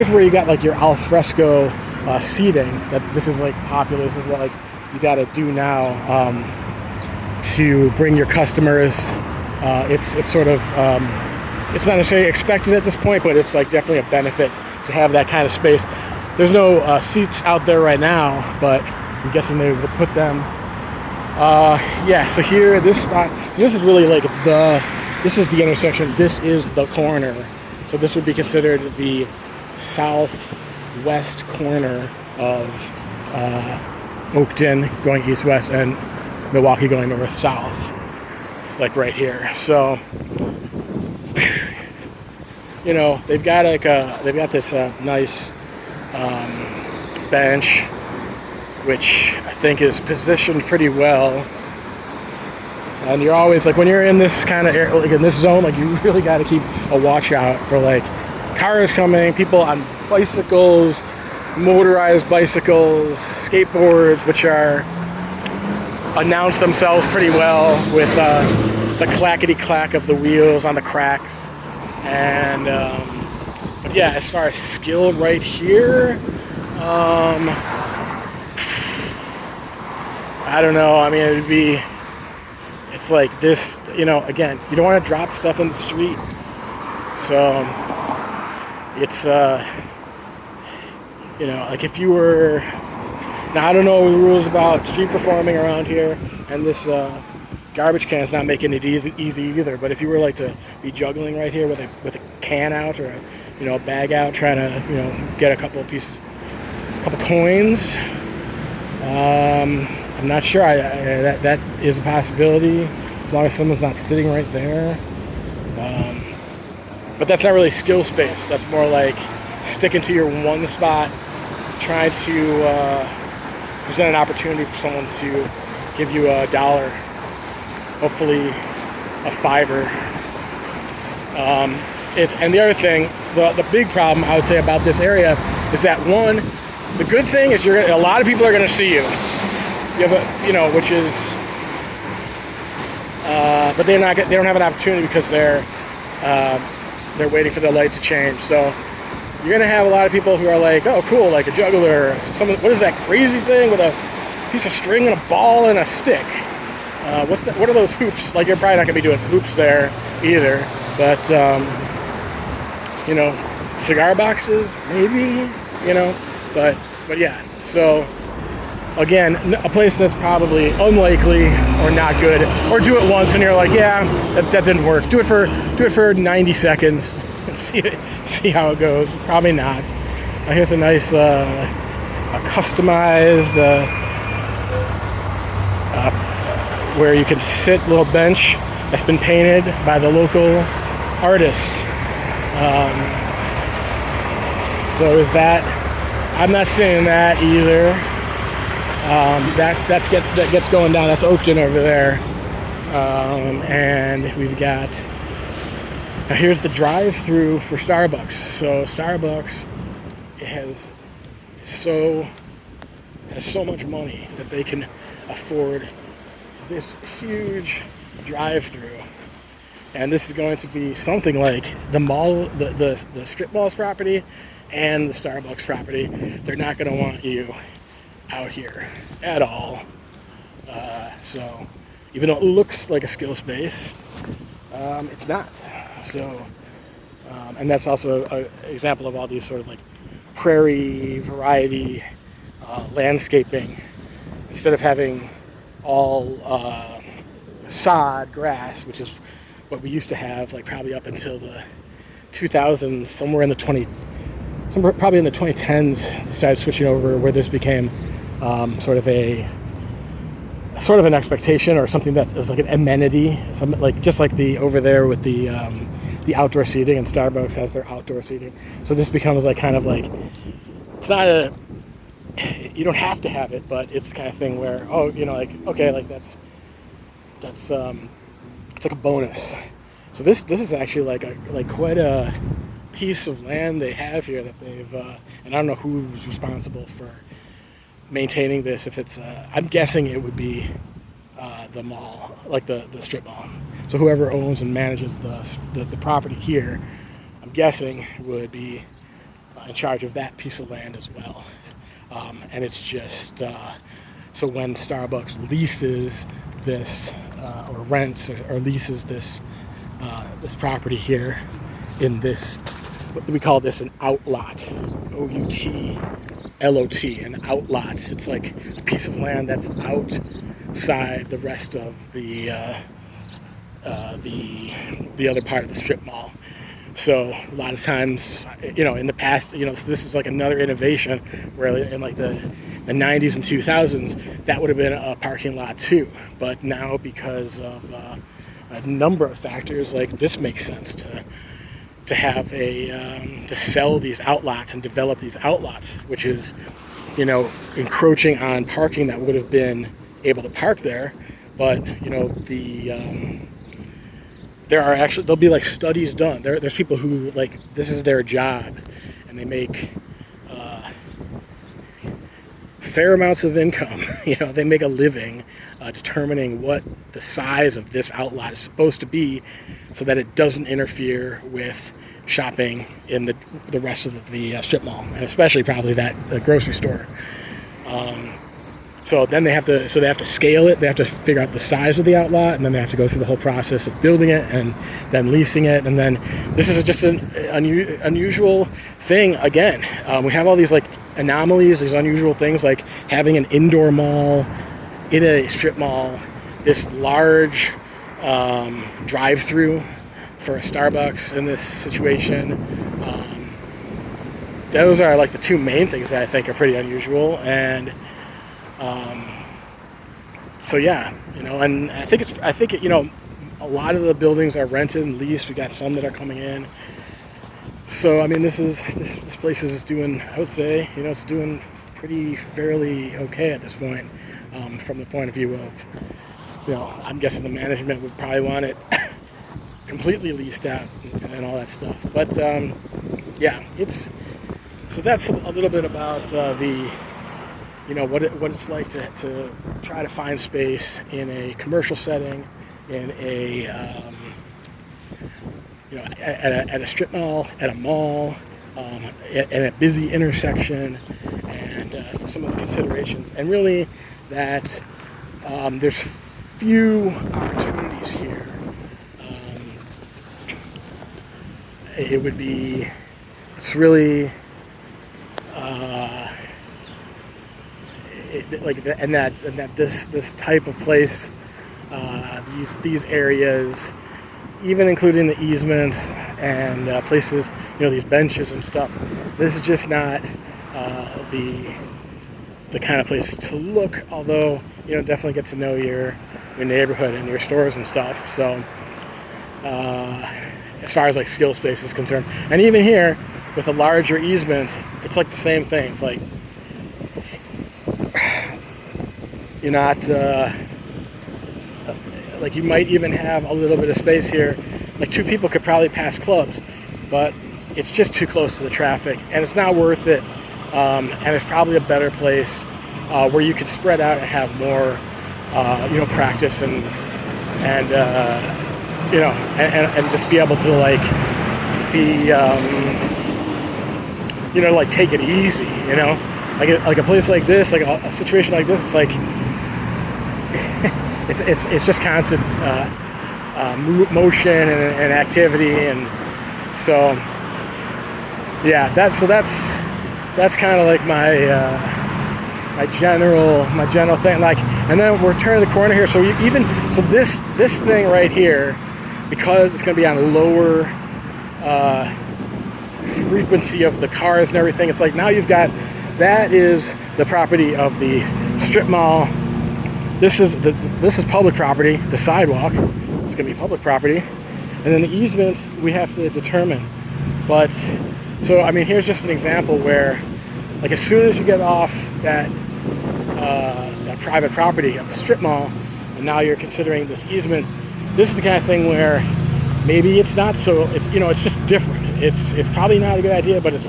Here's where you got like your al fresco seating. That this is like popular. This is what like you got to do now to bring your customers. It's sort of it's not necessarily expected at this point, but it's like definitely a benefit to have that kind of space. There's no seats out there right now, but I'm guessing they would put them. Yeah, so here, this spot, so this is really like this is the intersection, this is the corner. So this would be considered the southwest corner of Oakton going east-west and Milwaukee going north-south, like right here. So, you know, they've got like they've got this nice bench, which I think is positioned pretty well. And you're always like, when you're in this kind of area, like in this zone, like you really got to keep a watch out for like cars coming, people on bicycles, motorized bicycles, skateboards, which are announce themselves pretty well with the clackety clack of the wheels on the cracks. And but yeah, as far as skill right here, I don't know. I mean, it'd be, it's like this, you know, again, you don't want to drop stuff in the street. So it's, you know, like if you were, now I don't know the rules about street performing around here, and this garbage can is not making it easy either, but if you were like to be juggling right here with a can out or a, you know, a bag out, trying to, you know, get a couple coins, I'm not sure. That is a possibility, as long as someone's not sitting right there. But that's not really skill space. That's more like sticking to your one spot, trying to present an opportunity for someone to give you $1, hopefully a $5. And the other thing, the big problem I would say about this area is that, one, the good thing is a lot of people are going to see you. You have a, you know, which is, but they don't have an opportunity because they're waiting for the light to change. So you're gonna have a lot of people who are like, oh, cool, like a juggler. What is that crazy thing with a piece of string and a ball and a stick? What are those hoops? Like, you're probably not gonna be doing hoops there either. But you know, cigar boxes, maybe, you know. But yeah. So again, a place that's probably unlikely or not good, or do it once and you're like, yeah, that didn't work. Do it for 90 seconds and see how it goes. Probably not. Here's a nice a customized where you can sit, little bench that's been painted by the local artist. So is that? I'm not seeing that either. That gets going down. That's Oakton over there, and we've got. Now here's the drive-through for Starbucks. So Starbucks has so much money that they can afford this huge drive-through, and this is going to be something like the mall, the strip mall's property, and the Starbucks property. They're not going to want you out here at all. So even though it looks like a skill space, it's not. So and that's also an example of all these sort of like prairie variety landscaping. Instead of having all sod grass, which is what we used to have, like probably up until the 2000s, probably in the 2010s, they started switching over, where this became sort of an expectation, or something that is like an amenity, something like just like the over there with the outdoor seating, and Starbucks has their outdoor seating. So this becomes like kind of like, it's not you don't have to have it, but it's the kind of thing where, oh, you know, like, okay, like that's it's like a bonus. So this is actually like quite a piece of land they have here that they've and I don't know who's responsible for maintaining this. If it's I'm guessing it would be the mall, like the strip mall. So whoever owns and manages the property here, I'm guessing would be in charge of that piece of land as well. And it's just so when Starbucks leases this or rents or leases this property here in this, we call this an outlot, O-U-T-L-O-T, an outlot. It's like a piece of land that's outside the rest of the other part of the strip mall. So a lot of times, in the past, this is like another innovation where in like the 90s and 2000s, that would have been a parking lot too. But now, because of a number of factors, like this makes sense to have to sell these outlots and develop these outlots, which is, encroaching on parking that would have been able to park there. But there'll be like studies done. There's people who this is their job, and they make fair amounts of income. They make a living determining what the size of this outlet is supposed to be, so that it doesn't interfere with shopping in the rest of the strip mall, and especially probably the grocery store. So then they have to scale it. They have to figure out the size of the outlet, and then they have to go through the whole process of building it and then leasing it. And then this is just an unusual thing. Again, we have all these anomalies, these unusual things, like having an indoor mall in a strip mall, this large drive-through for a Starbucks in this situation. Those are the two main things that I think are pretty unusual. And so yeah, and I think a lot of the buildings are rented and leased. We got some that are coming in. So I mean, this place is doing, I would say, it's doing pretty fairly okay at this point, from the point of view of, I'm guessing the management would probably want it completely leased out and all that stuff. But yeah, so that's a little bit about what it's like to try to find space in a commercial setting, in a at a strip mall, at a mall, at a busy intersection, and some of the considerations, and really that there's few opportunities here. It's really this type of place, these areas, even including the easements and places, these benches and stuff. This is just not the kind of place to look. Although definitely get to know your neighborhood and your stores and stuff. So as far as skill space is concerned, and even here with a larger easement, it's the same thing. It's you're not you might even have a little bit of space here. Two people could probably pass clubs, but it's just too close to the traffic, and it's not worth it. And it's probably a better place where you can spread out and have more, practice and just be able to be take it easy. Like a place like this, a situation like this, it's just constant motion and activity, and so yeah, that's kind of my general thing. And then we're turning the corner here, so this thing right here, because it's going to be on a lower frequency of the cars and everything, it's now you've got, that is the property of the strip mall. This is public property. The sidewalk is going to be public property, and then the easement we have to determine. But so I mean, here's just an example where, as soon as you get off that private property of the strip mall, and now you're considering this easement, this is the kind of thing where maybe it's not so. It's just different. It's probably not a good idea, but it's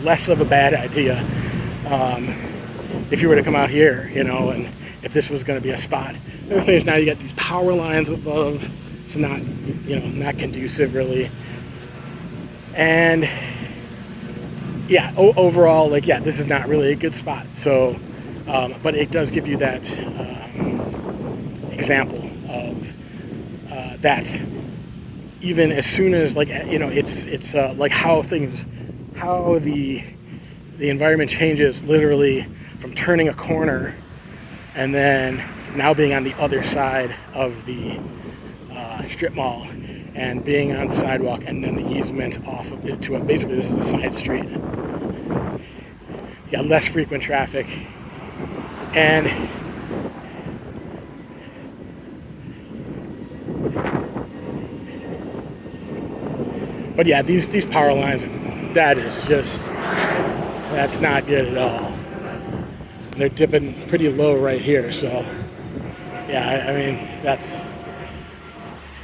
less of a bad idea if you were to come out here, and if this was going to be a spot. The other thing is now you get these power lines above. It's not conducive really. And yeah, overall, like, yeah, this is not really a good spot. So, but it does give you that example of that. Even as soon as, like, it's like how the environment changes literally from turning a corner and then now being on the other side of the strip mall and being on the sidewalk and then the easement off of it to basically this is a side street. You got less frequent traffic, and but yeah, these power lines, that's not good at all. They're dipping pretty low right here, so yeah, I mean, that's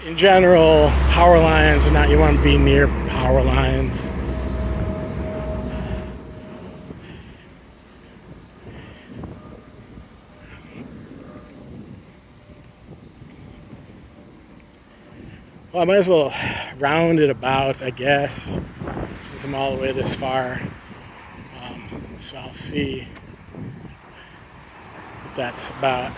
in general, power lines are not, you want to be near power lines. Well, I might as well round it about, I guess, since I'm all the way this far. So I'll see what that's about.